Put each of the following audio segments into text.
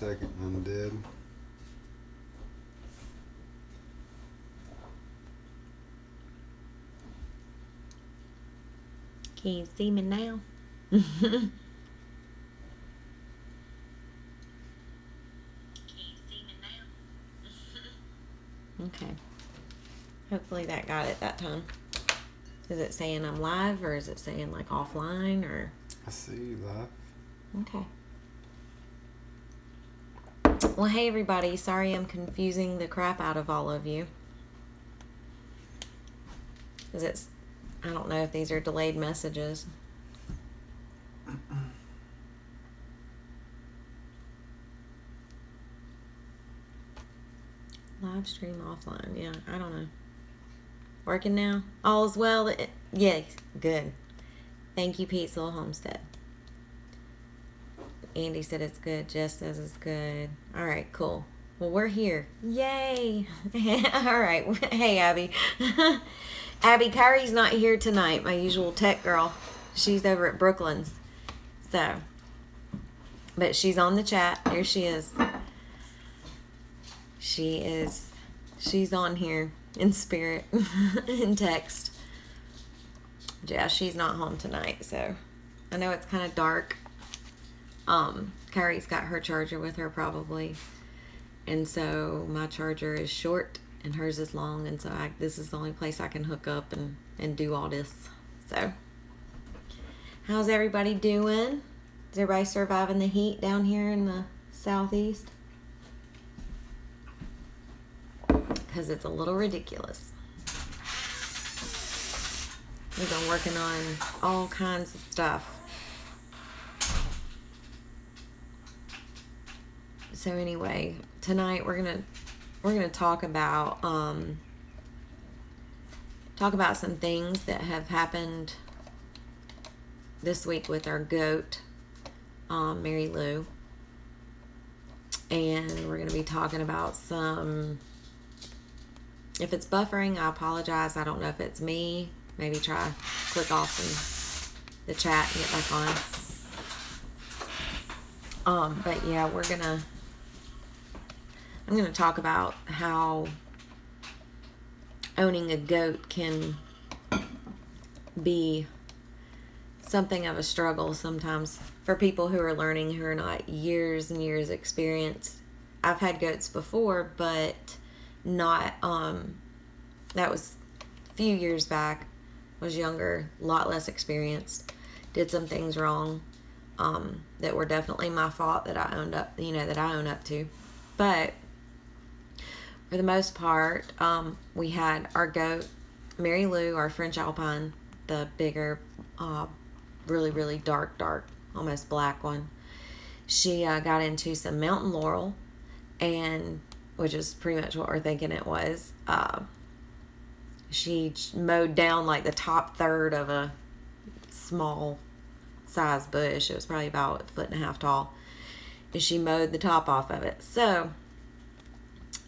second undead. Can you see me now? Okay. Hopefully that got it that time. Is it saying I'm live, or is it saying like offline, or? I see you live. Okay. Well, hey everybody. Sorry I'm confusing the crap out of all of you. Because I don't know if these are delayed messages. Live stream offline. Yeah, I don't know. Working now? All is well? Yes, good. Thank you, Pete Soul Homestead. Andy said it's good. Jess says it's good. All right, cool. Well, we're here. Yay! All right. Hey, Abby. Abby, Kyrie's not here tonight, my usual tech girl. She's over at Brooklyn's. So, but she's on the chat. Here she is. She's on here in spirit, in text. Yeah, she's not home tonight, so I know it's kind of dark. Kyrie's got her charger with her probably, and so my charger is short and hers is long, and so this is the only place I can hook up and do all this. So, how's everybody doing? Is everybody surviving the heat down here in the southeast? Because it's a little ridiculous. We've been working on all kinds of stuff. So anyway, tonight we're gonna talk about some things that have happened this week with our goat, Mary Lou, and we're gonna be talking about some. If it's buffering, I apologize. I don't know if it's me. Maybe click off the chat and get back on. But yeah, I'm gonna talk about how owning a goat can be something of a struggle sometimes for people who are learning, who are not years and years experienced. I've had goats before, but not, that was a few years back. Was younger, a lot less experienced, did some things wrong, that were definitely my fault that I own up to. But for the most part, we had our goat, Mary Lou, our French Alpine, the bigger, really, really dark, almost black one. She got into some mountain laurel, and which is pretty much what we're thinking it was. She mowed down like the top third of a small size bush. It was probably about 1.5 feet tall. And she mowed the top off of it. So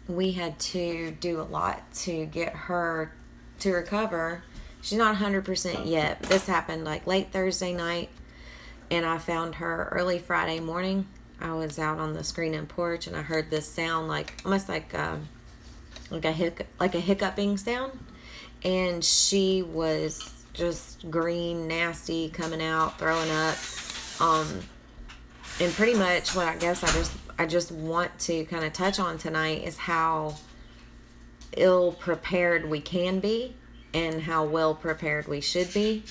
we had to do a lot to get her to recover. She's not 100% yet. This happened like late Thursday night, and I found her early Friday morning. I was out on the screening porch, and I heard this sound almost like a hiccuping sound. And she was just green, nasty, coming out, throwing up. And pretty much what I just want to kind of touch on tonight is how ill prepared we can be and how well prepared we should be.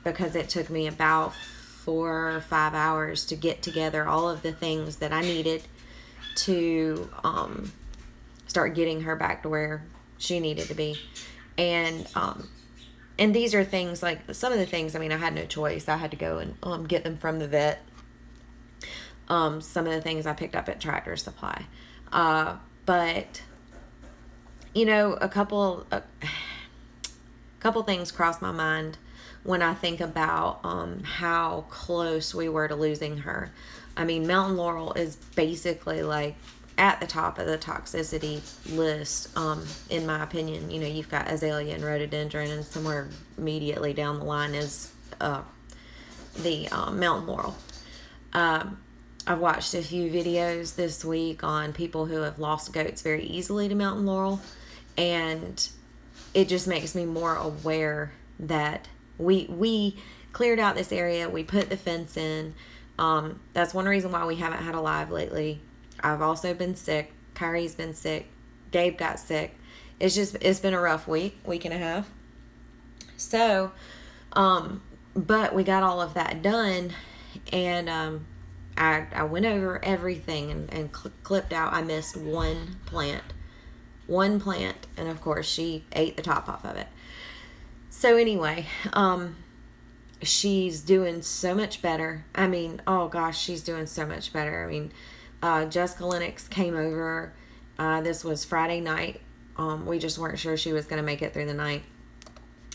Because it took me about 4 or 5 hours to get together all of the things that I needed to start getting her back to where she needed to be. And these are things like some of the things, I mean, I had no choice. I had to go and get them from the vet. Some of the things I picked up at Tractor Supply. But, a couple things crossed my mind when I think about how close we were to losing her. I mean, mountain laurel is basically like at the top of the toxicity list, in my opinion. You've got azalea and rhododendron, and somewhere immediately down the line is the mountain laurel. I've watched a few videos this week on people who have lost goats very easily to mountain laurel, and it just makes me more aware that we cleared out this area. We put the fence in. That's one reason why we haven't had a live lately. I've also been sick. Kyrie's been sick. Gabe got sick. It's been a rough week and a half. So, but we got all of that done, and I went over everything and clipped out. I missed one plant, and of course she ate the top off of it. So anyway, she's doing so much better. I mean, oh gosh, she's doing so much better. I mean, Jessica Lennox came over. This was Friday night. We just weren't sure she was going to make it through the night.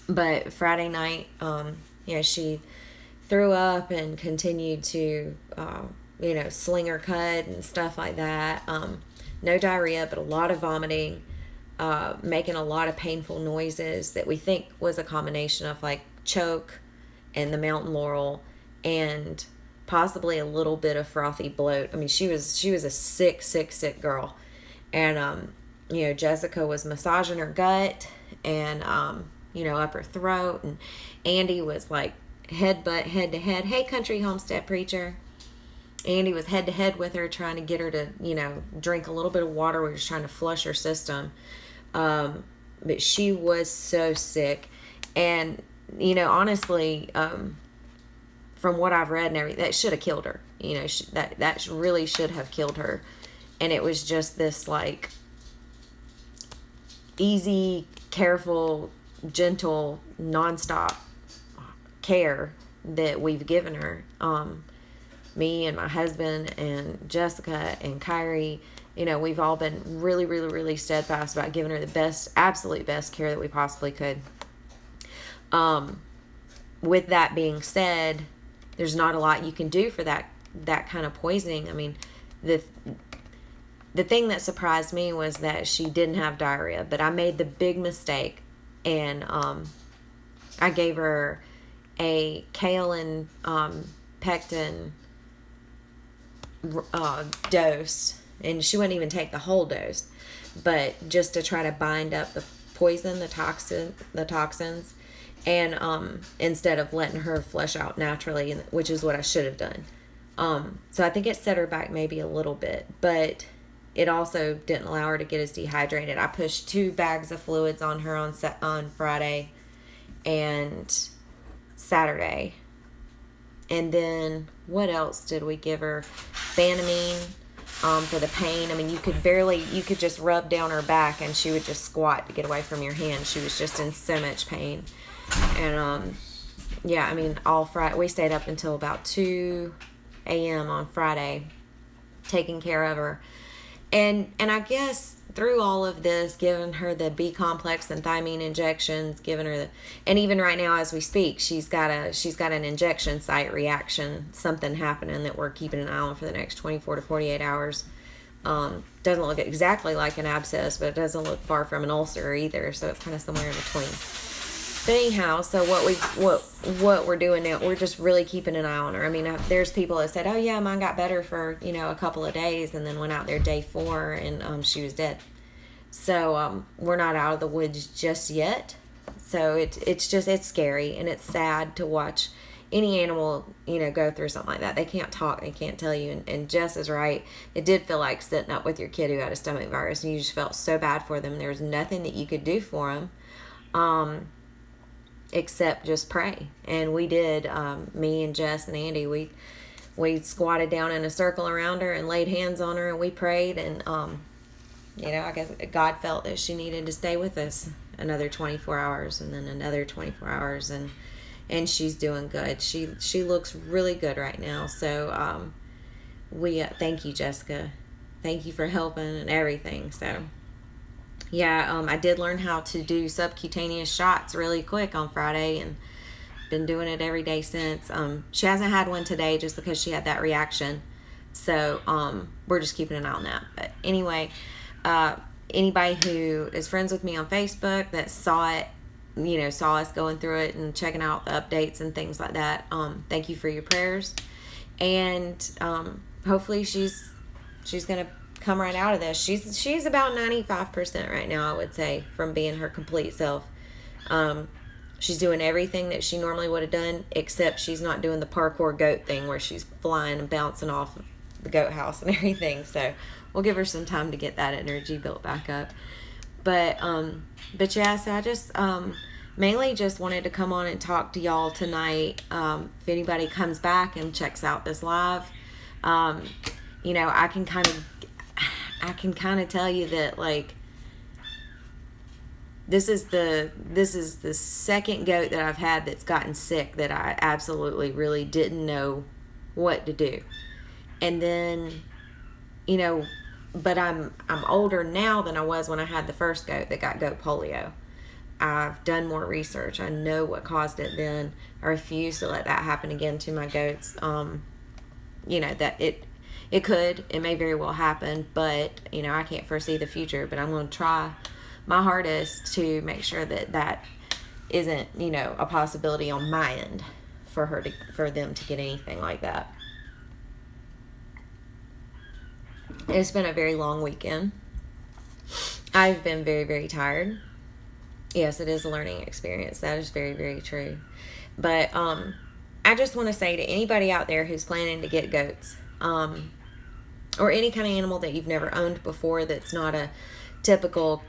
But Friday night, she threw up and continued to, sling her cut and stuff like that. No diarrhea, but a lot of vomiting, making a lot of painful noises that we think was a combination of like choke and the mountain laurel and possibly a little bit of frothy bloat. I mean, she was a sick girl. And, Jessica was massaging her gut and, up her throat. And Andy was like head to head. Hey, country homestead preacher. Andy was head to head with her, trying to get her to, drink a little bit of water. We were just trying to flush her system. But she was so sick. And, honestly, from what I've read and everything, that should have killed her. That really should have killed her. And it was just this like easy, careful, gentle, nonstop care that we've given her. Me and my husband and Jessica and Kyrie, we've all been really, really, really steadfast about giving her the absolute best care that we possibly could. With that being said, there's not a lot you can do for that kind of poisoning. I mean, the thing that surprised me was that she didn't have diarrhea, but I made the big mistake, and I gave her a kale and pectin dose, and she wouldn't even take the whole dose, but just to try to bind up the poison, the toxins, and instead of letting her flush out naturally, which is what I should have done. So I think it set her back maybe a little bit, but it also didn't allow her to get as dehydrated. I pushed 2 bags of fluids on her on Friday and Saturday. And then what else did we give her? Banamine for the pain. I mean, you could just rub down her back and she would just squat to get away from your hand. She was just in so much pain. And all Friday, we stayed up until about 2 a.m. on Friday taking care of her. And I guess through all of this, giving her the B complex and thiamine injections, giving her and even right now as we speak, she's got an injection site reaction, something happening that we're keeping an eye on for the next 24 to 48 hours. Doesn't look exactly like an abscess, but it doesn't look far from an ulcer either, so it's kind of somewhere in between. But anyhow, so what we're doing now, we're just really keeping an eye on her. I mean, there's people that said, oh yeah, mine got better for, a couple of days, and then went out there day 4 and she was dead. So we're not out of the woods just yet. So it's scary and it's sad to watch any animal, go through something like that. They can't talk, they can't tell you. And Jess is right. It did feel like sitting up with your kid who had a stomach virus, and you just felt so bad for them. There was nothing that you could do for them. Except just pray. And we did, me and Jess and Andy, we squatted down in a circle around her and laid hands on her, and we prayed, and I guess God felt that she needed to stay with us another 24 hours and then another 24 hours, and she's doing good. She looks really good right now. So we thank you, Jessica. Thank you for helping and everything. So yeah, I did learn how to do subcutaneous shots really quick on Friday, and been doing it every day since. She hasn't had one today just because she had that reaction. So we're just keeping an eye on that. But anyway, anybody who is friends with me on Facebook that saw it, saw us going through it and checking out the updates and things like that, thank you for your prayers. And hopefully she's gonna come right out of this. She's about 95% right now, I would say, from being her complete self. She's doing everything that she normally would have done, except she's not doing the parkour goat thing where she's flying and bouncing off of the goat house and everything. So we'll give her some time to get that energy built back up. But yeah, so I just mainly just wanted to come on and talk to y'all tonight. If anybody comes back and checks out this live, you know, I can kind of tell you that, like, this is the second goat that I've had that's gotten sick that I absolutely really didn't know what to do. And then, you know, but I'm older now than I was when I had the first goat that got goat polio. I've done more research. I know what caused it then. I refuse to let that happen again to my goats. You know, that it may very well happen, but, you know, I can't foresee the future, but I'm going to try my hardest to make sure that that isn't, you know, a possibility on my end for them to get anything like that. It's been a very long weekend. I've been very, very tired. Yes, it is a learning experience. That is very, very true. But I just want to say to anybody out there who's planning to get goats, or any kind of animal that you've never owned before that's not a typical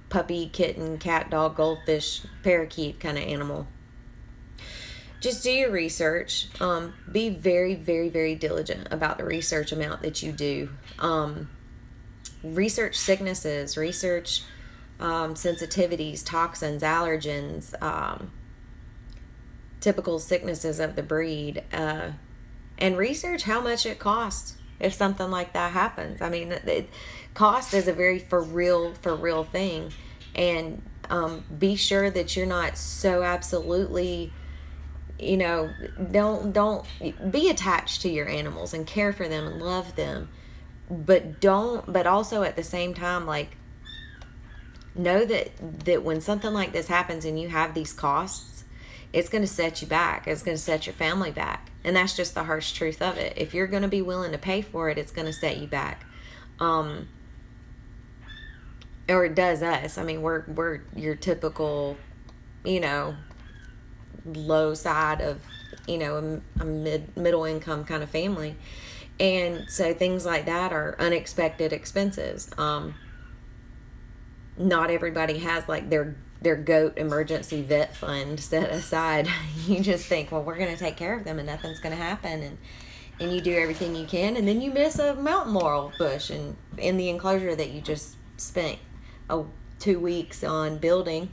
puppy, kitten, cat, dog, goldfish, parakeet kind of animal, just do your research. Be very, very, very diligent about the research amount that you do. Research sicknesses, research sensitivities, toxins, allergens, typical sicknesses of the breed, and research how much it costs if something like that happens. I mean, cost is a very for real thing, and be sure that you're not so absolutely, you know, don't be attached to your animals and care for them and love them, but also at the same time, like, know that when something like this happens and you have these costs, it's going to set you back. It's going to set your family back. And that's just the harsh truth of it. If you're going to be willing to pay for it, it's going to set you back. Or it does us. I mean, we're your typical, you know, low side of, you know, a middle income kind of family. And so things like that are unexpected expenses. Not everybody has like their goat emergency vet fund set aside. You just think, well, we're going to take care of them and nothing's going to happen, and you do everything you can, and then you miss a mountain laurel bush and in the enclosure that you just spent 2 weeks on building.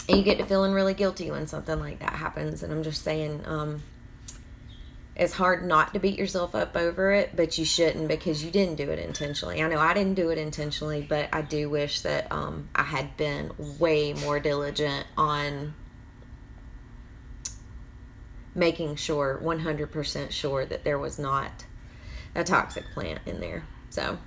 And you get to feeling really guilty when something like that happens. And I'm just saying, it's hard not to beat yourself up over it, but you shouldn't, because you didn't do it intentionally. I know I didn't do it intentionally, but I do wish that I had been way more diligent on making sure, 100% sure, that there was not a toxic plant in there. So,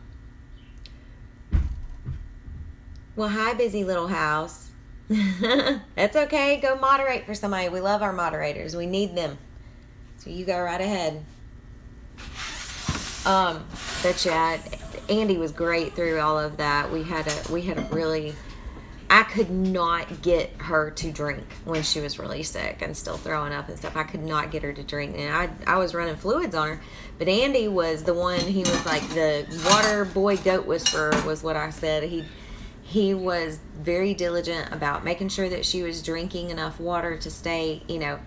well, hi, busy little house. That's okay. Go moderate for somebody. We love our moderators. We need them. So you go right ahead. But yeah, Andy was great through all of that. We had a really, I could not get her to drink when she was really sick and still throwing up and stuff. I could not get her to drink, and I was running fluids on her. But Andy was the one. He was like the water boy goat whisperer, was what I said. He was very diligent about making sure that she was drinking enough water to stay, you know,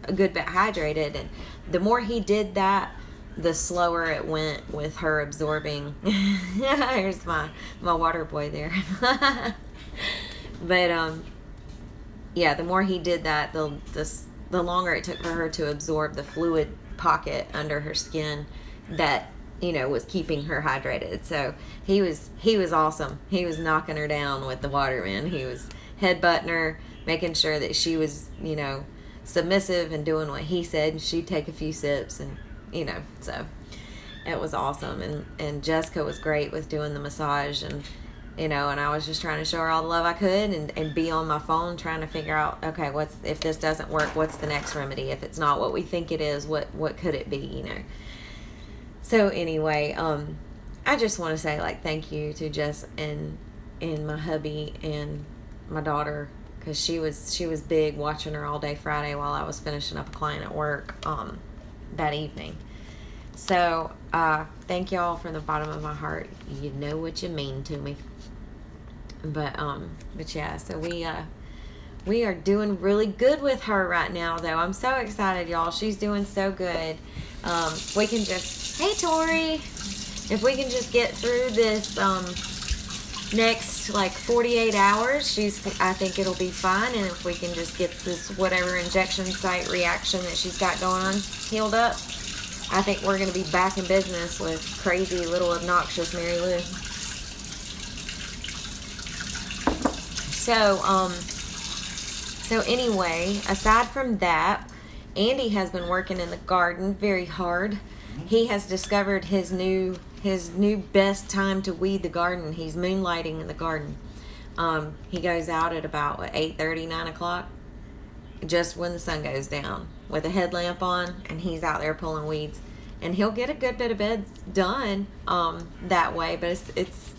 a good bit hydrated. And the more he did that, the slower it went with her absorbing. Here's my water boy there. But yeah, the more he did that, the longer it took for her to absorb the fluid pocket under her skin that, you know, was keeping her hydrated. So he was awesome. He was knocking her down with the water, man. He was headbutting her, making sure that she was, you know, submissive and doing what he said. She'd take a few sips, and, you know, so it was awesome. And Jessica was great with doing the massage, and and I was just trying to show her all the love I could, and be on my phone trying to figure out, okay, if this doesn't work, what's the next remedy? If it's not what we think it is, what could it be? So anyway, I just want to say, like, thank you to Jess and my hubby and my daughter, because she was big, watching her all day Friday while I was finishing up a client at work that evening. So thank y'all from the bottom of my heart. You know what you mean to me. But yeah, so we are doing really good with her right now, though. I'm so excited, y'all. She's doing so good. We can just, hey Tori, if we can just get through this next like 48 hours, I think it'll be fine. And if we can just get this whatever injection site reaction that she's got going on healed up, I think we're going to be back in business with crazy little obnoxious Mary Lou. So anyway, aside from that, Andy has been working in the garden very hard. He has discovered his new best time to weed the garden. He's moonlighting in the garden. He goes out at about 8:30, 9 o'clock, just when the sun goes down, with a headlamp on, and he's out there pulling weeds. And he'll get a good bit of beds done that way, but it's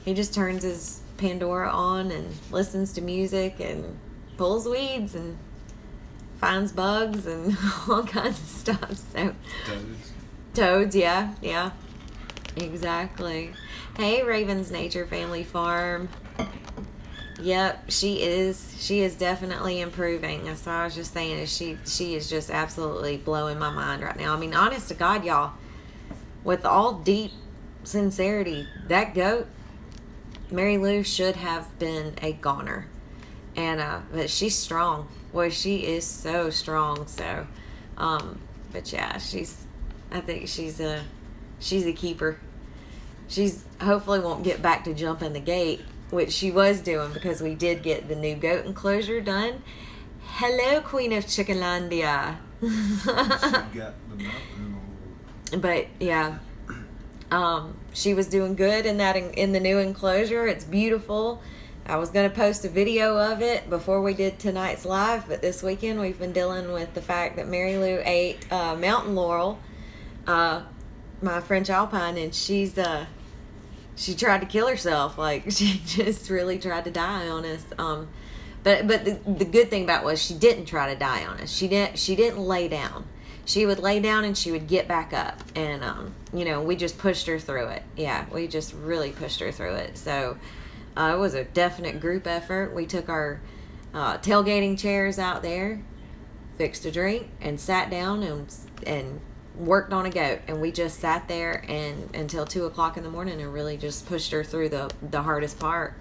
he just turns his Pandora on and listens to music and pulls weeds and finds bugs and all kinds of stuff. So toads, yeah, exactly. Hey, Raven's Nature Family Farm. Yep, she is definitely improving. That's what I was just saying, is she is just absolutely blowing my mind right now. I mean, honest to God, y'all, with all deep sincerity, that goat, Mary Lou, should have been a goner. And but she's strong. Boy, she is so strong. So but yeah, I think she's a keeper. She's hopefully won't get back to jumping the gate, which she was doing, because we did get the new goat enclosure done. Hello, Queen of Chickenlandia. But yeah, she was doing good in the new enclosure. It's beautiful. I was going to post a video of it before we did tonight's live, but this weekend we've been dealing with the fact that Mary Lou ate mountain laurel, my French Alpine, and she tried to kill herself. Like, she just really tried to die on us. But the good thing about it was she didn't try to die on us. She didn't lay down. She would lay down and she would get back up, and we just pushed her through it. Yeah, we just really pushed her through it. So it was a definite group effort. We took our tailgating chairs out there, fixed a drink, and sat down and worked on a goat, and we just sat there and until 2 o'clock in the morning and really just pushed her through the hardest part.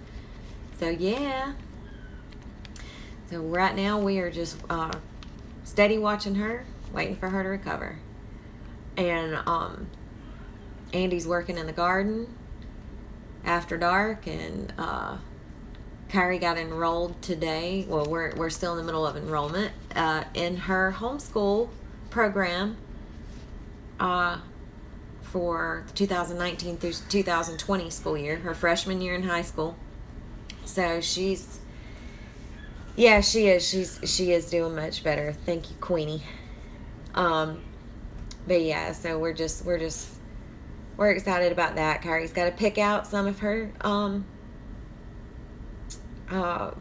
So yeah, so right now we are just steady watching her, waiting for her to recover. And Andy's working in the garden after dark, and Kyrie got enrolled today. Well, we're still in the middle of enrollment in her homeschool program for 2019 through 2020 school year, her freshman year in high school. So she is doing much better. Thank you, Queenie. But yeah, so we're excited about that. Kyrie's got to pick out some of her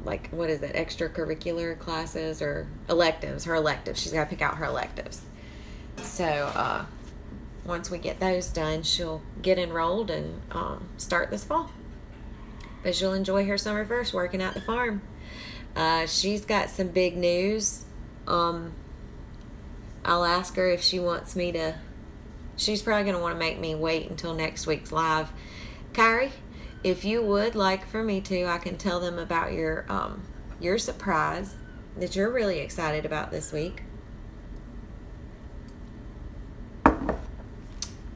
like, what is it, extracurricular classes or electives. Her electives. She's got to pick out her electives. So once we get those done, she'll get enrolled and start this fall. But she'll enjoy her summer first working at the farm. She's got some big news. I'll ask her if she wants me to. She's probably going to want to make me wait until next week's live. Kyrie, if you would like for me to, I can tell them about your surprise that you're really excited about this week.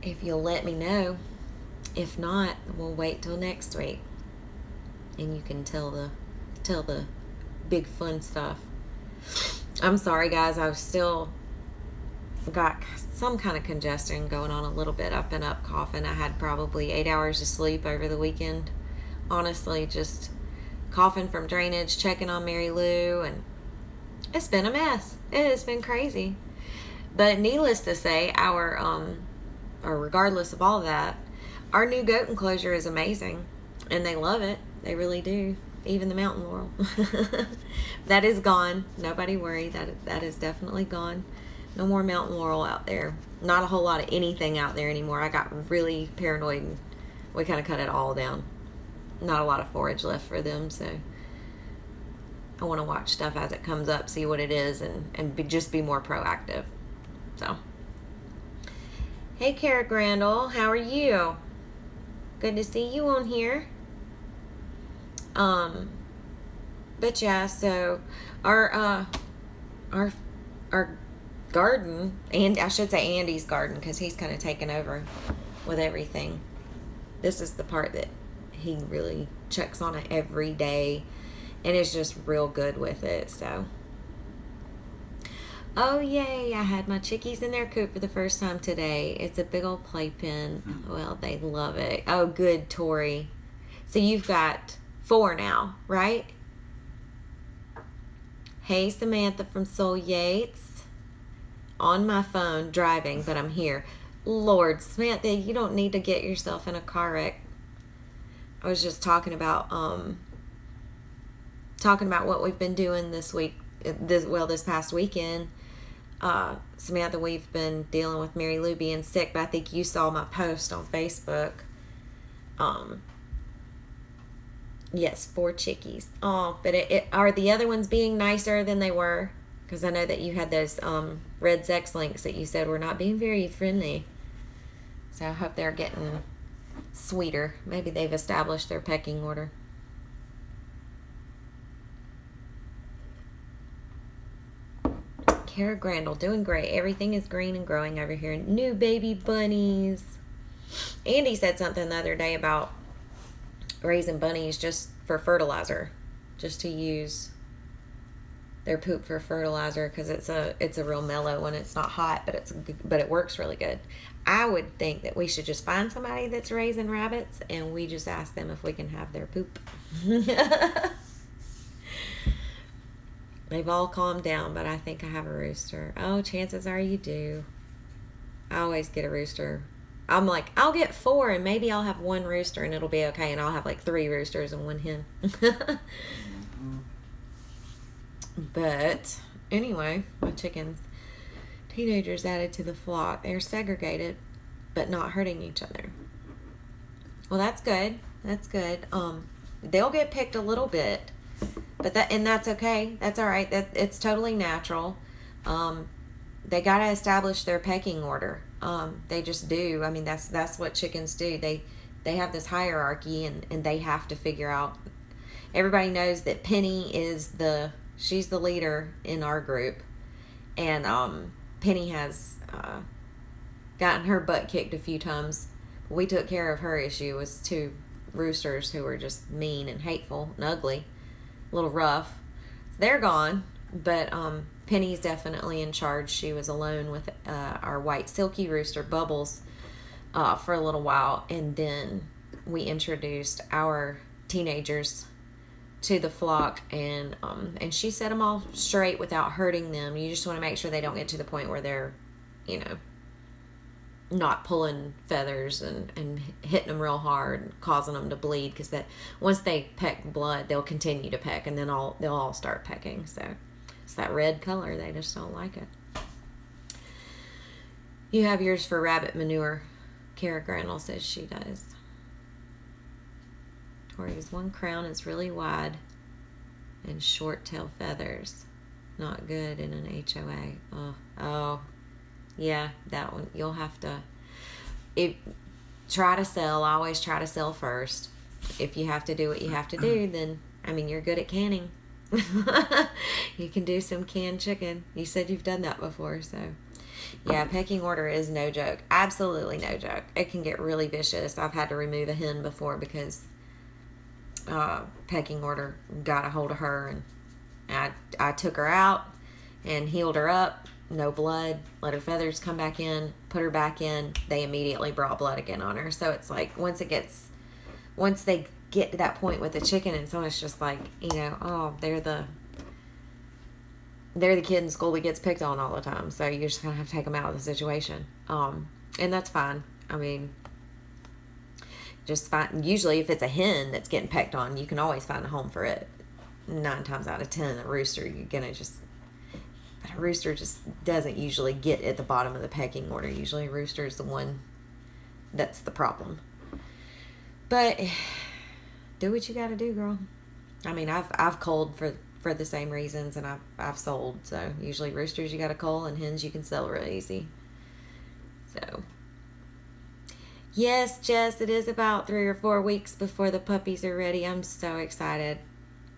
If you'll let me know. If not, we'll wait till next week, and you can tell the big fun stuff. I'm sorry, guys. I've still got some kind of congestion going on a little bit. I've been up coughing. I had probably 8 hours of sleep over the weekend honestly, just coughing from drainage, checking on Mary Lou, and it's been a mess. It has been crazy. But needless to say, or regardless of all that, our new goat enclosure is amazing, and they love it. They really do. Even the mountain laurel. That is gone. Nobody worry. That is definitely gone. No more mountain laurel out there. Not a whole lot of anything out there anymore. I got really paranoid and we kind of cut it all down. Not a lot of forage left for them, so I want to watch stuff as it comes up, see what it is, and just be more proactive. So, hey, Kara Grandel, how are you? Good to see you on here. But yeah, so our garden, and I should say Andy's garden, because he's kind of taken over with everything. This is the part that he really checks on it every day and is just real good with it. So, oh yay, I had my chickies in their coop for the first time today. It's a big old playpen. Well, they love it. Oh, good, Tori. So you've got 4 now, right? Hey, Samantha from Soul Yates. On my phone, driving, but I'm here. Lord, Samantha, you don't need to get yourself in a car wreck. I was just talking about what we've been doing this week. This past weekend. Samantha, we've been dealing with Mary Lou being sick, but I think you saw my post on Facebook. Yes, 4 chickies. Oh, but are the other ones being nicer than they were? Because I know that you had those red sex links that you said were not being very friendly. So I hope they're getting sweeter. Maybe they've established their pecking order. Kara Grandel, doing great. Everything is green and growing over here. New baby bunnies. Andy said something the other day about raising bunnies just for fertilizer, just to use their poop for fertilizer, because it's a real mellow when it's not hot, but it works really good. I would think that we should just find somebody that's raising rabbits and we just ask them if we can have their poop. They've all calmed down, but I think I have a rooster. Oh, chances are you do. I always get a rooster. I'm like, I'll get 4 and maybe I'll have 1 rooster and it'll be okay, and I'll have like 3 roosters and 1 hen. But anyway, my chickens, teenagers added to the flock. They're segregated, but not hurting each other. Well, that's good. That's good. They'll get picked a little bit, but that's okay. That's all right. It's totally natural. They got to establish their pecking order. They just do. I mean, that's what chickens do. They have this hierarchy, and they have to figure out. Everybody knows that Penny she's the leader in our group, and Penny has gotten her butt kicked a few times. We took care of her issue. It was 2 roosters who were just mean and hateful and ugly, a little rough. They're gone, but Penny's definitely in charge. She was alone with our white silky rooster Bubbles for a little while, and then we introduced our teenagers to the flock, and she set them all straight without hurting them. You just want to make sure they don't get to the point where they're, not pulling feathers and hitting them real hard and causing them to bleed, because that once they peck blood, they'll continue to peck, and then they'll all start pecking. So it's that red color. They just don't like it. You have yours for rabbit manure. Kara Granel says she does. Tori's 1 crown is really wide and short tail feathers. Not good in an HOA. Oh, yeah, that one. You'll have to try to sell. I always try to sell first. If you have to do what you have to do, then, you're good at canning. You can do some canned chicken. You said you've done that before, so. Yeah, pecking order is no joke. Absolutely no joke. It can get really vicious. I've had to remove a hen before because pecking order got a hold of her, and I took her out and healed her up. No blood. Let her feathers come back in. Put her back in. They immediately brought blood again on her. So it's like once they get to that point with the chicken, and so it's just like, oh, they're the kid in school that gets picked on all the time, so you're just gonna have to take them out of the situation, and that's fine. I mean, just fine. Usually if it's a hen that's getting pecked on, you can always find a home for it. 9 times out of 10, a rooster, a rooster just doesn't usually get at the bottom of the pecking order. Usually a rooster is the one that's the problem. But do what you got to do, girl. I mean, I've culled for the same reasons, and I've sold. So usually roosters you got to cull, and hens you can sell real easy. So yes, Jess, it is about 3 or 4 weeks before the puppies are ready. I'm so excited.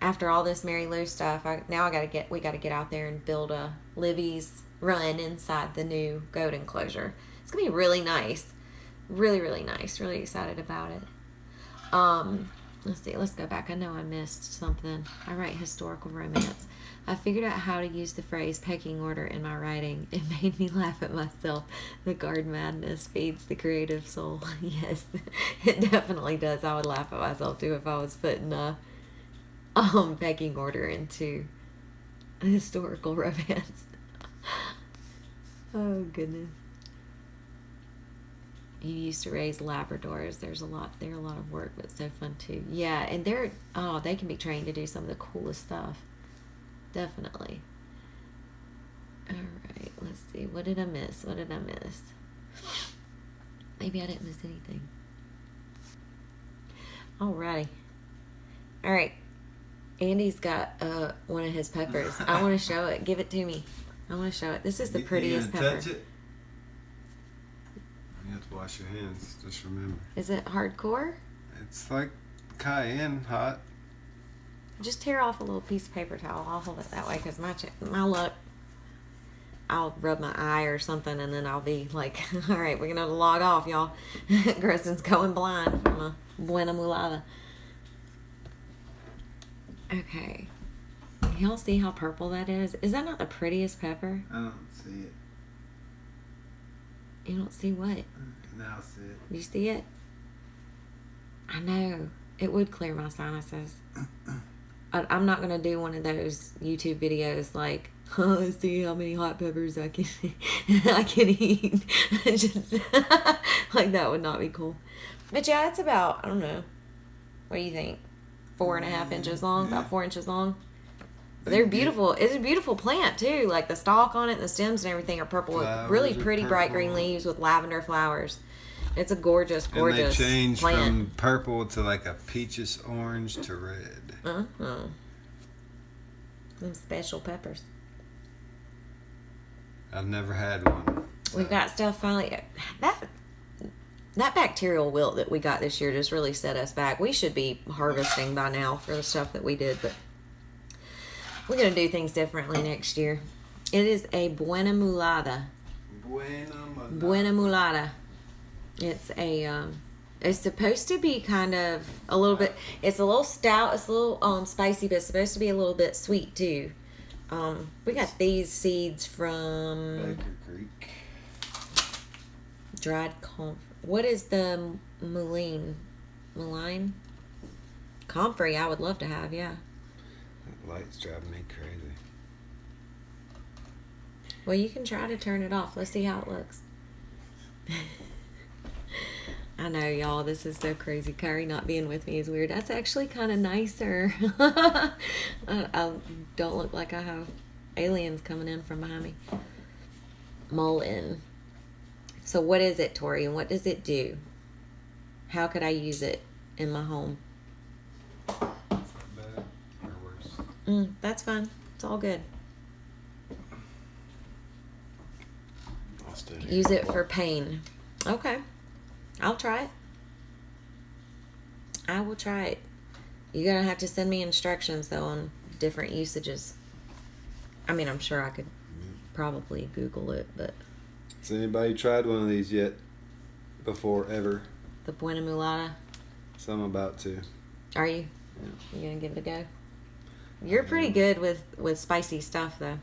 After all this Mary Lou stuff, we got to get out there and build a Livy's run inside the new goat enclosure. It's gonna be really nice, really, really nice. Really excited about it. Let's see. Let's go back. I know I missed something. I write historical romance. I figured out how to use the phrase pecking order in my writing. It made me laugh at myself. The guard madness feeds the creative soul. Yes, it definitely does. I would laugh at myself too if I was putting pecking order into a historical romance. Oh goodness. You used to raise Labradors. They're a lot of work, but so fun too. Yeah, and they can be trained to do some of the coolest stuff. Definitely. All right, let's see. What did I miss? Maybe I didn't miss anything. Alrighty. All right. Andy's got one of his peppers. I want to show it. Give it to me. I want to show it. This is the prettiest pepper. Touch it? You have to wash your hands. Just remember. Is it hardcore? It's like cayenne hot. Just tear off a little piece of paper towel. I'll hold it that way because my luck, I'll rub my eye or something, and then I'll be like, all right, we're going to log off, y'all. Kristen's going blind from a buena mulata. Okay. Y'all see how purple that is? Is that not the prettiest pepper? I don't see it. You don't see what? Now I see it. You see it? I know. It would clear my sinuses. I'm not going to do one of those YouTube videos like, let's see how many hot peppers I can eat. Just like, that would not be cool. But yeah, it's about, I don't know. What do you think? 4.5 inches long, about 4 inches long. They're beautiful. It's a beautiful plant too. Like the stalk on it and the stems and everything are purple with really pretty bright green leaves with lavender flowers. It's a gorgeous And they change plant. from purple to like a peaches orange to red. Them special peppers. I've never had one. We've got stuff finally. That bacterial wilt that we got this year just really set us back. We should be harvesting by now for the stuff that we did, but we're going to do things differently next year. It is a buena mulata. Buena mulata. It's it's supposed to be kind of a little bit, it's a little stout, it's a little spicy, but it's supposed to be a little bit sweet too. We got these seeds from Baker Creek. dried what is the mullein? Comfrey, I would love to have, yeah. That light's driving me crazy. Well, you can try to turn it off. Let's see how it looks. I know, y'all, this is so crazy. Kyrie not being with me is weird. That's actually kind of nicer. I don't look like I have aliens coming in from behind me. Mullein. So what is it, Tori, and what does it do? How could I use it in my home? Better or worse? That's fine. It's all good. I'll stay here. Use it for pain. Okay. I'll try it. I will try it. You're going to have to send me instructions, though, on different usages. I mean, I'm sure I could probably Google it, but... Has anybody tried one of these yet? Before, ever? The Buena Mulata? So I'm about to. Are you? Yeah. You going to give it a go? You're pretty good with spicy stuff, though.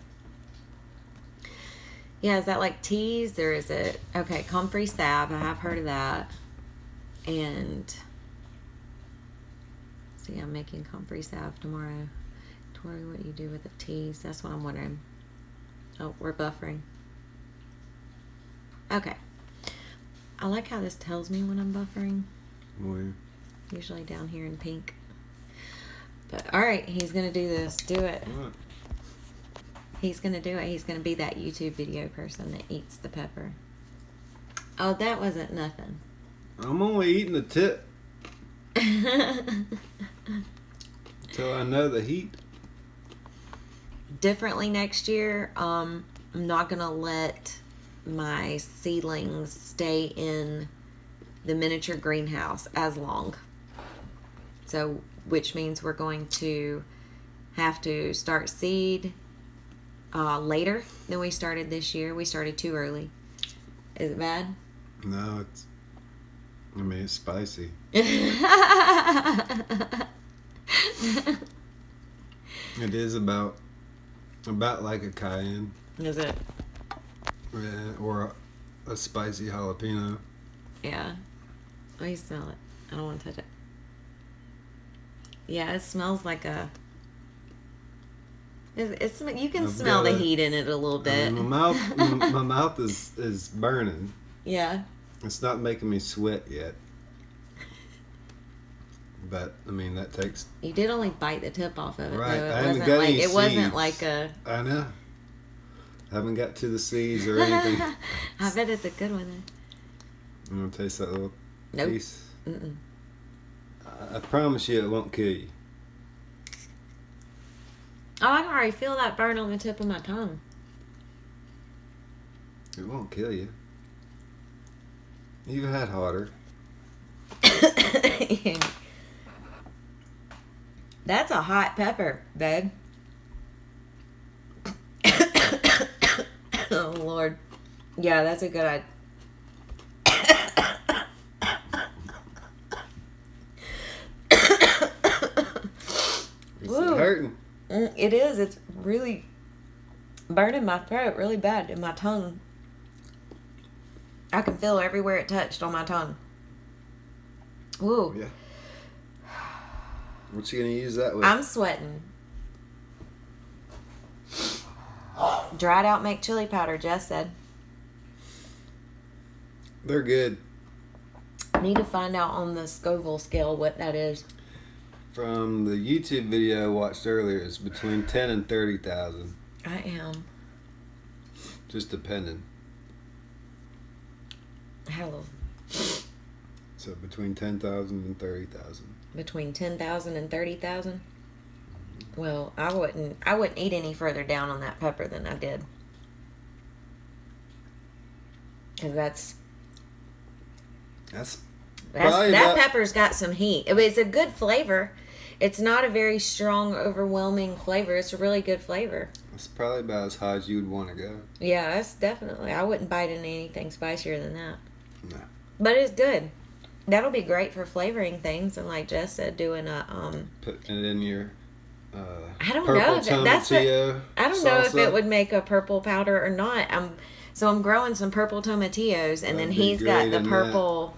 Yeah, is that like teas or is it... Okay, comfrey salve. I have heard of that. And See, I'm making comfrey salve tomorrow. Tori, what do you do with the teas? That's what I'm wondering. Oh, we're buffering. Okay. I like how this tells me when I'm buffering. Where? Usually down here in pink. But, alright, he's going to do this. Do it. What? He's going to do it. He's going to be that YouTube video person that eats the pepper. Oh, that wasn't nothing. I'm only eating the tip until I know the heat. Differently next year, I'm not going to let my seedlings stay in the miniature greenhouse as long. So, which means we're going to have to start seed later than we started this year. We started too early. Is it bad? No, it's spicy. It is about like a cayenne. Is it? Yeah, or a spicy jalapeno. Yeah. Let me smell it. I don't want to touch it. Yeah, it smells like a... It's you can smell the heat in it a little bit. My mouth is burning. Yeah. It's not making me sweat yet. But I mean that takes. You did only bite the tip off of it, right. though. I haven't got any seeds. Wasn't like a. I know. I haven't got to the seeds or anything. I bet it's a good one then. You want to taste that little piece? Mm-mm. I promise you, it won't kill you. Oh, I can already feel that burn on the tip of my tongue. It won't kill you. You've had hotter. That's a hot pepper, babe. Oh, Lord. Yeah, that's a good idea. It's hurting. It is. It's really burning my throat really bad in my tongue. I can feel everywhere it touched on my tongue. Ooh. Yeah. What you gonna use that with? I'm sweating. Dried out make chili powder, Jess said. They're good. Need to find out on the Scoville scale what that is. From the YouTube video I watched earlier, it's between 10 and 30,000. I am. Just depending. Hello. So between 10,000 and 30,000. Between 10,000 and 30,000? Well, I wouldn't eat any further down on that pepper than I did. Because that pepper's got some heat. It's a good flavor. It's not a very strong, overwhelming flavor. It's a really good flavor. It's probably about as high as you'd want to go. Yeah, that's definitely. I wouldn't bite into anything spicier than that. No. But it's good. That'll be great for flavoring things, and like Jess said, doing a putting it in your I don't know if I don't know if it would make a purple powder or not. I'm growing some purple tomatillos, and then he's got the purple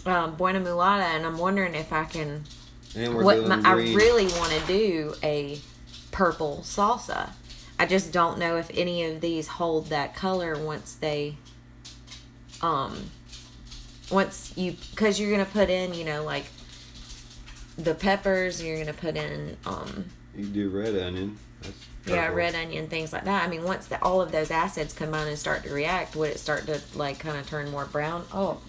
Buena Mulata, and I'm wondering if I can. I really want to do a purple salsa. I just don't know if any of these hold that color once because you're gonna put in, like the peppers. You're gonna put in You do red onion. Yeah, red onion, things like that. I mean, once all of those acids combine and start to react, would it start to kind of turn more brown? Oh.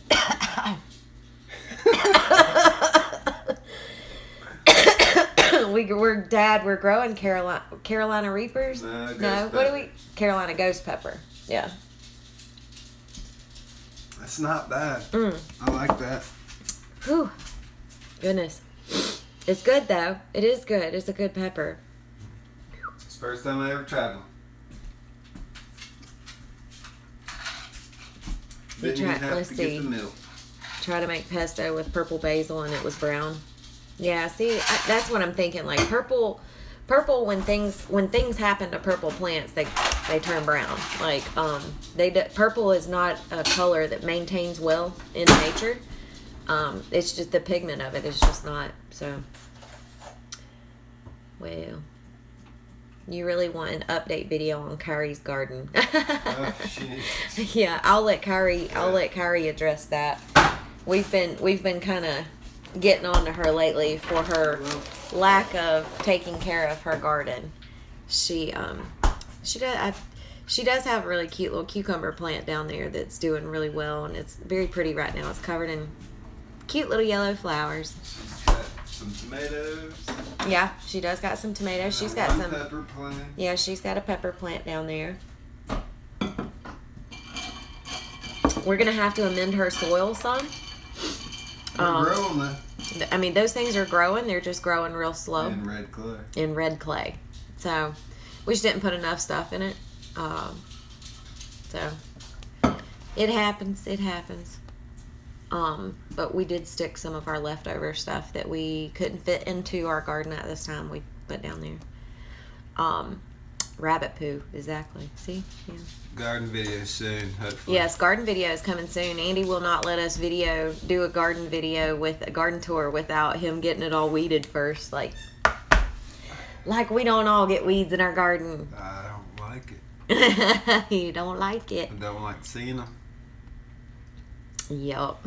We're growing Carolina Reapers. No, what do we? Carolina Ghost Pepper. Yeah. That's not bad. I like that. Whew. Goodness. It's good though. It is good. It's a good pepper. It's the first time I ever tried one. Didn't even have to get the milk. Try to make pesto with purple basil and it was brown. Yeah, see, that's what I'm thinking. Like purple when things happen to purple plants, they turn brown. Like purple is not a color that maintains well in nature. It's just the pigment of it is just not. So Well, you really want an update video on Kyrie's garden. Yeah, I'll let Kyrie address that. We've been kind of getting on to her lately for her lack of taking care of her garden. She does have a really cute little cucumber plant down there that's doing really well, and it's very pretty right now. It's covered in cute little yellow flowers. She's got some tomatoes. Yeah, she does got some tomatoes. She's got some pepper plant. Yeah, she's got a pepper plant down there. We're gonna have to amend her soil some. They're growing though. I mean, those things are growing. They're just growing real slow. In red clay. So, we just didn't put enough stuff in it. So, it happens. It happens. But we did stick some of our leftover stuff that we couldn't fit into our garden at this time. We put down there. Rabbit poo, exactly. See? Yeah. Garden video soon, hopefully. Yes, garden video is coming soon. Andy will not let us do a garden video with a garden tour without him getting it all weeded first. Like we don't all get weeds in our garden. I don't like it. You don't like it. I don't like seeing them. Yup.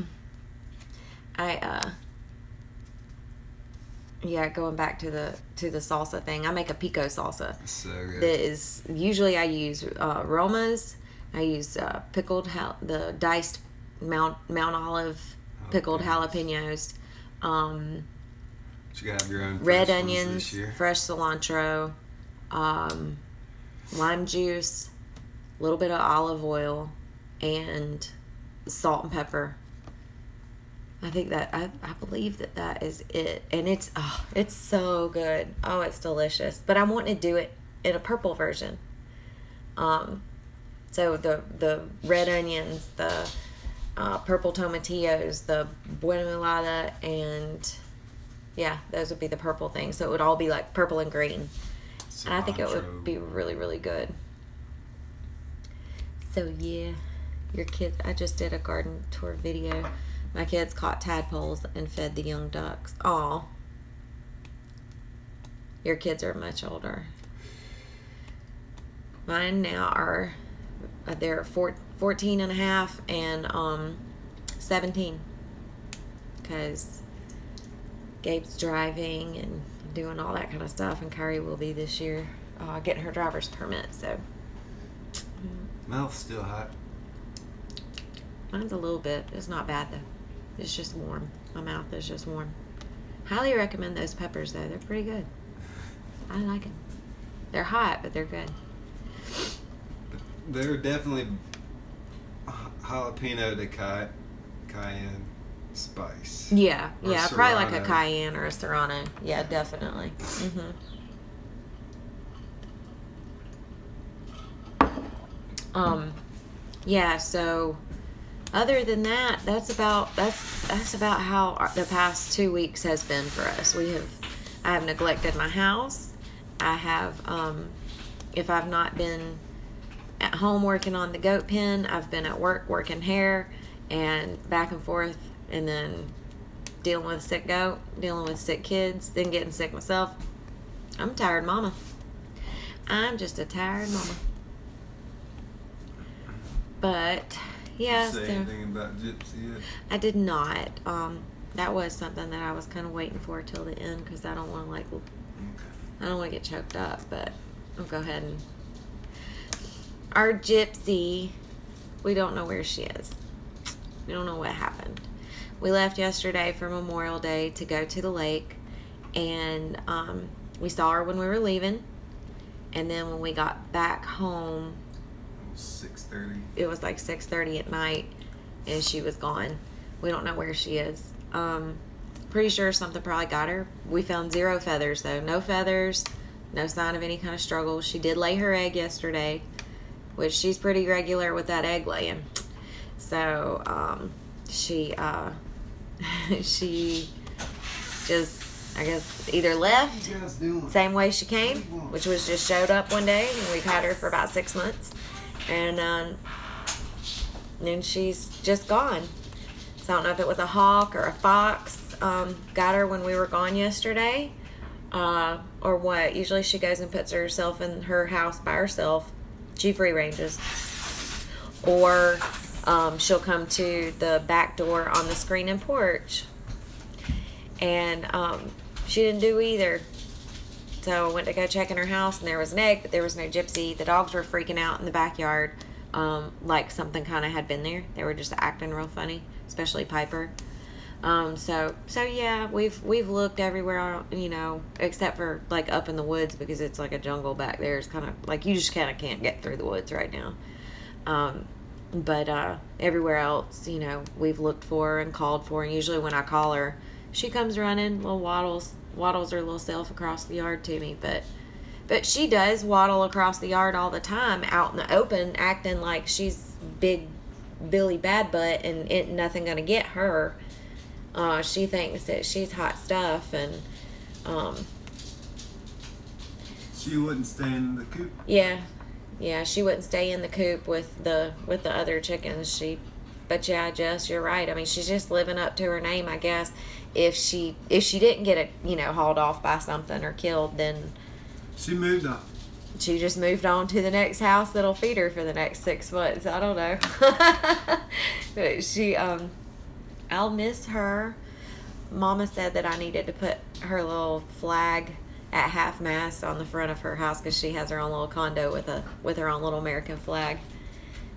Going back to the salsa thing, I make a pico salsa. So good. That is usually I use Romas. I use the diced Mount Olive pickled jalapenos. You gotta have your own Red fresh ones onions, this year. fresh cilantro, lime juice, a little bit of olive oil, and salt and pepper. I think that I believe that is it, and it's so good. Oh, it's delicious. But I want to do it in a purple version. So the red onions, the purple tomatillos, the buena mulata, and yeah, those would be the purple things. So it would all be like purple and green, and I think it would be really, really good. So yeah, your kids. I just did a garden tour video. My kids caught tadpoles and fed the young ducks. Aw. Your kids are much older. Mine now are, they're 14 and a half and 17. Because Gabe's driving and doing all that kind of stuff, and Kyrie will be this year getting her driver's permit. So. Mouth's still hot. Mine's a little bit. It's not bad though. It's just warm. My mouth is just warm. Highly recommend those peppers though. They're pretty good. I like them. They're hot, but they're good. They're definitely jalapeno to cayenne spice. Yeah, Or yeah. Probably like a serrano. cayenne or a serrano. Yeah, definitely. Yeah. So. Other than that, that's about how the past 2 weeks has been for us. I have neglected my house. I have, if I've not been at home working on the goat pen, I've been at work working hair and back and forth, and then dealing with a sick goat, dealing with sick kids, then getting sick myself. I'm a tired mama. I'm just a tired mama. But yeah, Did you say anything about Gypsy yet? I did not. That was something that I was kind of waiting for till the end because I don't want to I don't want to get choked up. But I'll go ahead and our Gypsy, we don't know where she is. We don't know what happened. We left yesterday for Memorial Day to go to the lake, and we saw her when we were leaving, and then when we got back home. 6:30. It was like 6:30 at night, and she was gone. We don't know where she is. Pretty sure something probably got her. We found 0 feathers though. No feathers, no sign of any kind of struggle. She did lay her egg yesterday, which she's pretty regular with that egg laying. So she she just, I guess, either left What you guys doing? same way she came, which was just showed up one day, and we've had her for about 6 months. And then she's just gone. So I don't know if it was a hawk or a fox got her when we were gone yesterday, or what. Usually she goes and puts herself in her house by herself. She free ranges. Or she'll come to the back door on the screen and porch. And she didn't do either. So I went to go check in her house, and there was an egg, but there was no Gypsy. The dogs were freaking out in the backyard, like something kind of had been there. They were just acting real funny, especially Piper. So yeah, we've looked everywhere, you know, except for like up in the woods, because it's like a jungle back there. It's kind of like you just kind of can't get through the woods right now. But everywhere else, you know, we've looked for her and called for her. And usually when I call her, she comes running, little waddles her little self across the yard to me. But she does waddle across the yard all the time, out in the open, acting like she's big Billy Bad Butt and ain't nothing gonna get her. She thinks that she's hot stuff, and she wouldn't stay in the coop. Yeah, she wouldn't stay in the coop with the other chickens. But yeah, Jess, you're right. I mean, she's just living up to her name, I guess. If she didn't get hauled off by something or killed, then she moved on. She just moved on to the next house that'll feed her for the next 6 months. I don't know. But I'll miss her. Mama said that I needed to put her little flag at half mast on the front of her house, because she has her own little condo with her own little American flag.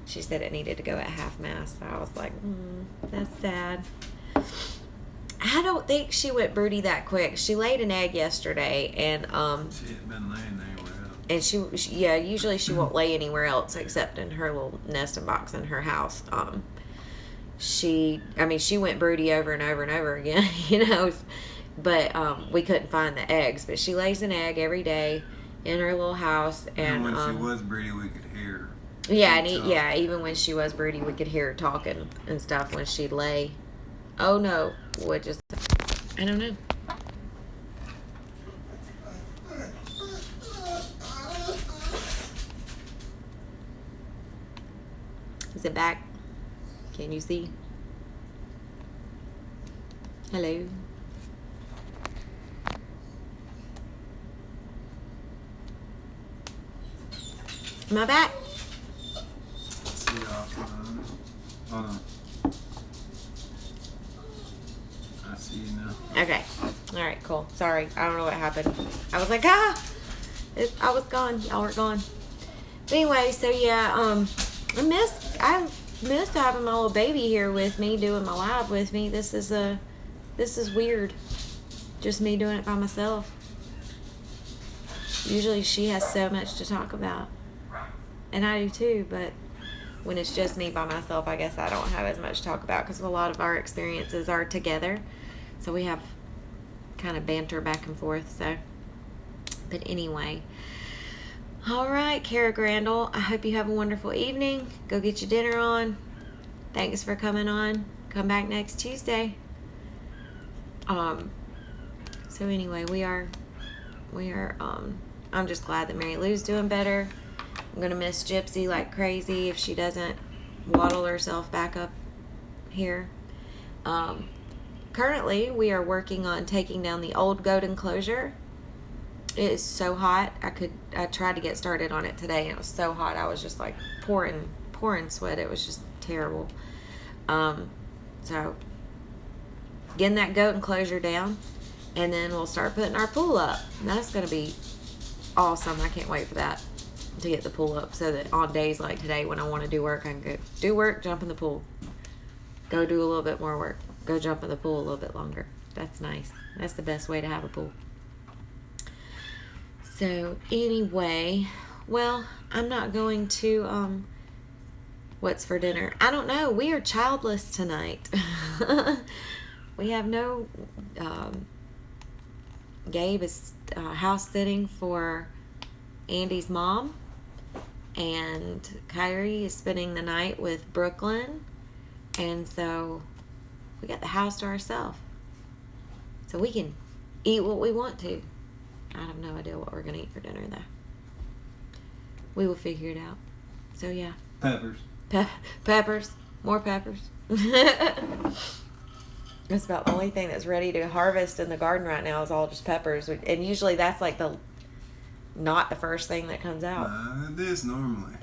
She said it needed to go at half mast. I was like, that's sad. I don't think she went broody that quick. She laid an egg yesterday, and she hadn't been laying anywhere else. And she usually she won't lay anywhere else except in her little nesting box in her house. She went broody over and over and over again, you know. But we couldn't find the eggs. But she lays an egg every day in her little house. And when she was broody, we could hear her. Yeah, even when she was broody, we could hear her talking and stuff when she'd lay. Oh no, I don't know. Is it back? Can you see? Hello? Am I back? See you. Hold on. I see you now. Okay. All right, cool. Sorry. I don't know what happened. I was like, I was gone. Y'all were gone. But anyway, so yeah, I miss having my little baby here with me, doing my live with me. This is weird. Just me doing it by myself. Usually she has so much to talk about. And I do too, but when it's just me by myself, I guess I don't have as much to talk about, because a lot of our experiences are together. So we have kind of banter back and forth. So, but anyway. All right, Kara Grandel, I hope you have a wonderful evening. Go get your dinner on. Thanks for coming on. Come back next Tuesday. So anyway, we are I'm just glad that Mary Lou's doing better. I'm gonna miss Gypsy like crazy if she doesn't waddle herself back up here. Currently we are working on taking down the old goat enclosure. It is so hot. I tried to get started on it today, and it was so hot. I was just like pouring sweat. It was just terrible. So getting that goat enclosure down, and then we'll start putting our pool up. And that's going to be awesome. I can't wait for that, to get the pool up, so that on days like today when I want to do work, I can go do work, jump in the pool, go do a little bit more work, go jump in the pool a little bit longer. That's nice. That's the best way to have a pool. So anyway, well, I'm not going to, what's for dinner? I don't know. We are childless tonight. We have no, Gabe is house sitting for Andy's mom, and Kyrie is spending the night with Brooklyn, and so we got the house to ourselves. So we can eat what we want to. I have no idea what we're going to eat for dinner, though. We will figure it out. So, yeah. Peppers. Peppers. More peppers. It's about the only thing that's ready to harvest in the garden right now is all just peppers. And usually that's like not the first thing that comes out. It is normally.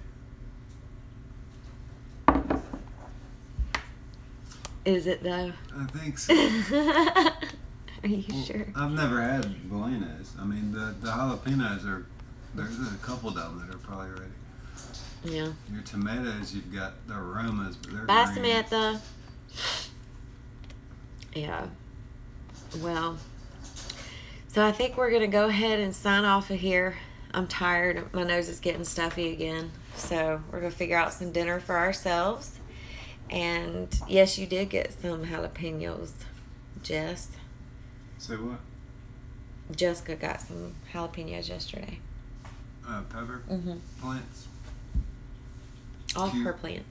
Is it though? I think so. Are you sure? I've never had bellinos. I mean, the jalapenos are, there's a couple down that are probably ready. Yeah. Your tomatoes, you've got the aromas, but they're Bye, green. Samantha. Yeah. Well, so I think we're going to go ahead and sign off of here. I'm tired. My nose is getting stuffy again. So we're going to figure out some dinner for ourselves. And yes, you did get some jalapenos, Jess. Say what? Jessica got some jalapenos yesterday. Pepper plants. Off Cute. her plant.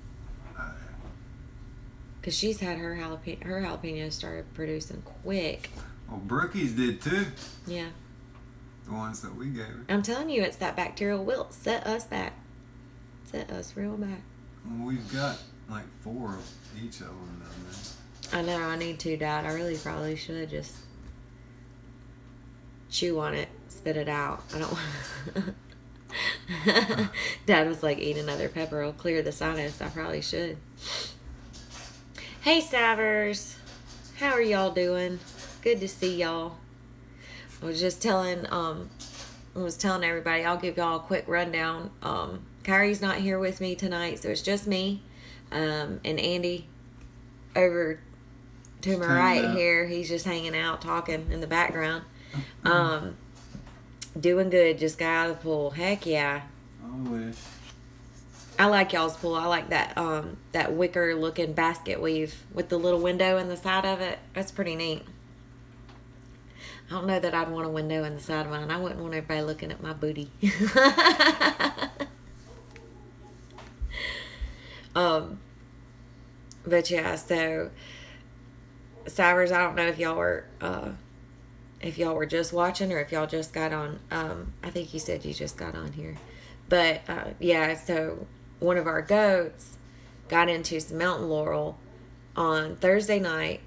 Because she's had her jalapenos started producing quick. Well, Brookie's did too. Yeah. The ones that we gave her. I'm telling you, it's that bacterial wilt. Set us back. Set us real back. Well, we've got like 4 of each of them down there. I know, I need to, Dad. I really probably should just chew on it, spit it out. I don't Dad was like, eat another pepper. It'll clear the sinus. I probably should. Hey, Savers. How are y'all doing? Good to see y'all. I was just telling everybody, I'll give y'all a quick rundown. Kyrie's not here with me tonight, so it's just me and Andy over to my right here. He's just hanging out, talking in the background. Doing good. Just got out of the pool. Heck yeah. I wish. I like y'all's pool. I like that that wicker looking basket weave with the little window in the side of it. That's pretty neat. I don't know that I'd want a window in the side of mine. I wouldn't want everybody looking at my booty. But yeah, so Stivers, I don't know if y'all were just watching or if y'all just got on. I think you said you just got on here. But yeah, so one of our goats got into some mountain laurel on Thursday night.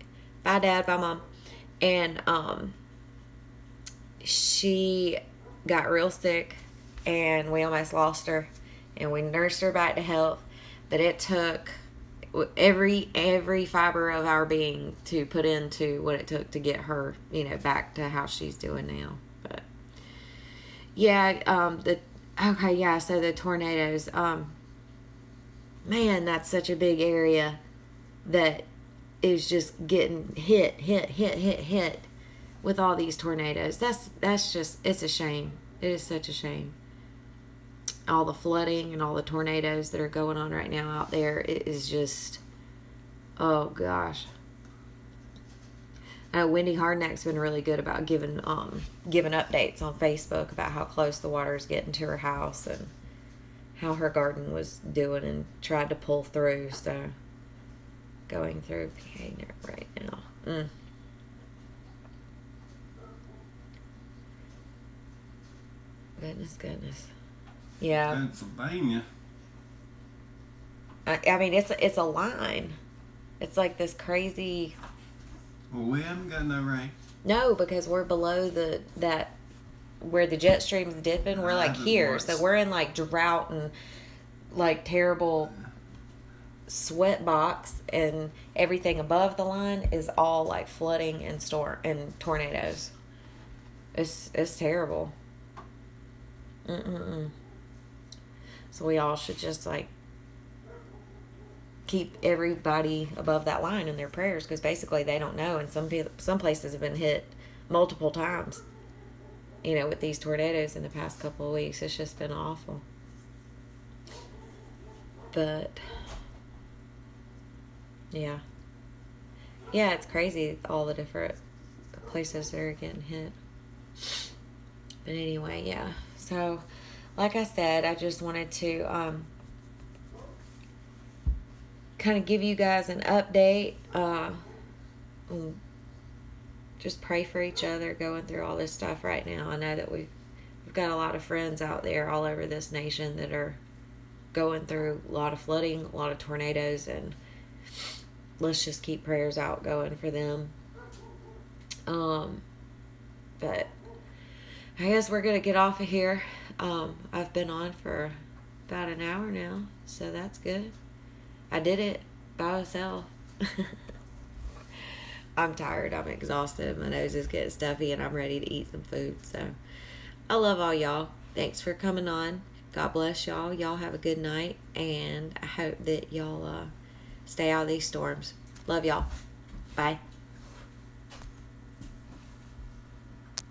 Bye, Dad. Bye, Mom. And she got real sick, and we almost lost her. And we nursed her back to health. But it took every fiber of our being to put into what it took to get her, back to how she's doing now. But yeah, so the tornadoes, man, that's such a big area that is just getting hit with all these tornadoes. That's just, it's a shame. It is such a shame. All the flooding and all the tornadoes that are going on right now out there, it is just, oh gosh. Wendy Hardneck's been really good about giving updates on Facebook about how close the water is getting to her house and how her garden was doing and tried to pull through. So going through PA right now. Goodness. Yeah. Pennsylvania. I mean, it's a line. It's like this crazy. Well, we haven't got no rain. No, because we're below that where the jet stream's dipping. We're like here, so we're in like drought and like terrible sweat box, and everything above the line is all like flooding and tornadoes. It's terrible. So we all should just like keep everybody above that line in their prayers, because basically they don't know, and some places have been hit multiple times, with these tornadoes in the past couple of weeks. It's just been awful. But yeah, it's crazy all the different places that are getting hit. But anyway, yeah. So, like I said, I just wanted to kind of give you guys an update. Just pray for each other going through all this stuff right now. I know that we've got a lot of friends out there all over this nation that are going through a lot of flooding, a lot of tornadoes, and let's just keep prayers out going for them. But I guess we're gonna get off of here. I've been on for about an hour now, so that's good. I did it by myself. I'm tired. I'm exhausted. My nose is getting stuffy, and I'm ready to eat some food. So I love all y'all. Thanks for coming on. God bless y'all. Y'all have a good night, and I hope that y'all stay out of these storms. Love y'all. Bye.